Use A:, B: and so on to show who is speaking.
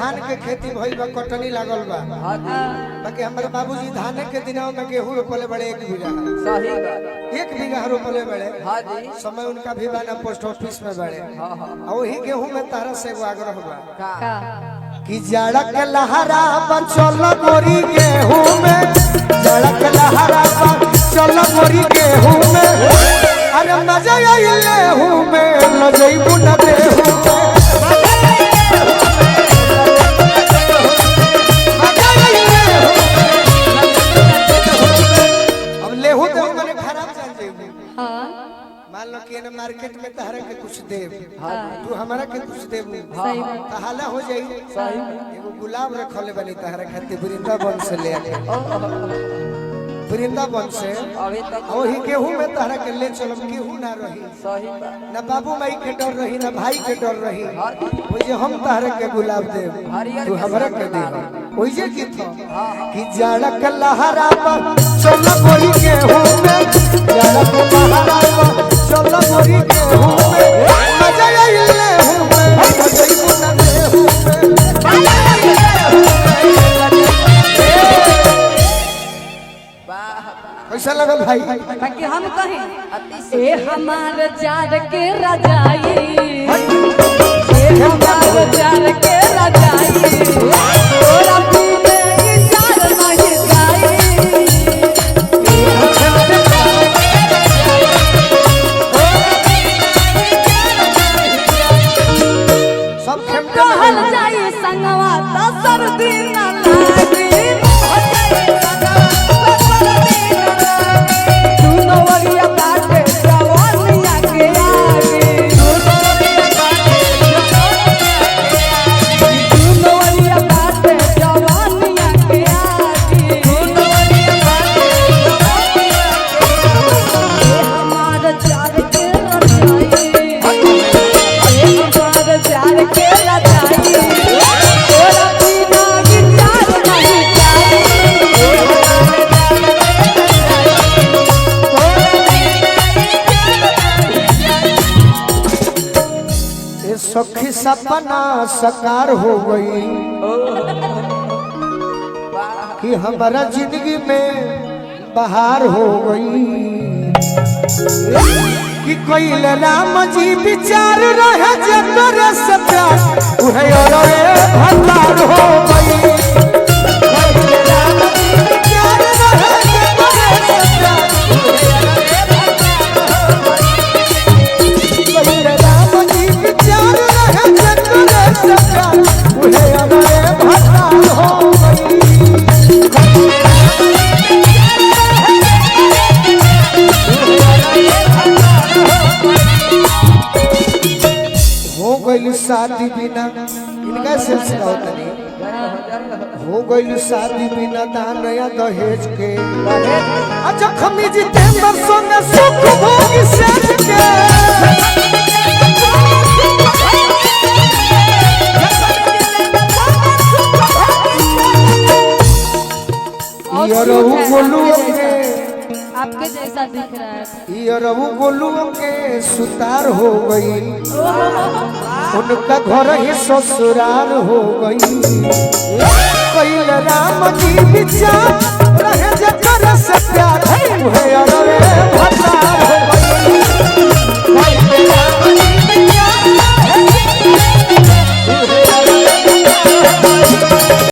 A: धान के खेती भइल बा, कटनी लागल बा। बाकी हमारे बाबूजी धान के दिनों में गेहूं रोपले बड़े 1 बीघा। सही बात, 1 बीघा रोपले बड़े। समय उनका भी बना पोस्ट ऑफिस में बड़े। और वही गेहूं में तारा से एगो आग्रह बा कि जाड़ा के लहरा बचल मोरी गेहूं में, जाड़ा के लहरा बचल मोरी गेहूं में, अरे मजा आइले हूं में ल जइबू न देहू में। मान लो कि मार्केट में तहरा के कुछ देव, तू हमारा के कुछ देव, तहाला हो जाई। एगो गुलाब रखले बनी तहरा खातिर वृंदावन से ले आके, वृंदावन से वही गेहूं में तहरा के ले चलो। गेहूं ना रही, ना बाबू माई के डर रही, ना भाई के डर रही। वही जे हम तहरा के गुलाब देव, तू हमारा के देव। वही जे की था कि जाड़ा के लहरा पर चलो कोई गेहूं में, जाड़ा के लहरा पर चलो मोरी गेहूं में, मजा आइले हूं में मजा न देहू में। कैसा लगल भाई?
B: बाकी हम कहें ए हमार जार के रजाई, ए हमार जार के रजाई, तोरा पीने की जार नहीं जाई।
A: सब
B: कहल जाई संगवा त सर्दी न लागी,
A: सखी सपना साकार हो गई कि हमारा जिंदगी में बहार हो गई कि कोई राम जी विचार रहे जब से प्यार उहे और भंडार हो गई। शादी बिना इनका सिलसिला होता नहीं हो गई, शादी बिना दान या दहेज के। अच्छा खमी जितेंद्र संग सुख भोग सेज के, ये रहू बोलू
B: आपके जैसा दिख रहा है।
A: ये रहू बोलू के सुतार हो गई, उनका घर ही ससुराल हो गई। कोई राम जी विचार रहे जकर से प्यार है भतार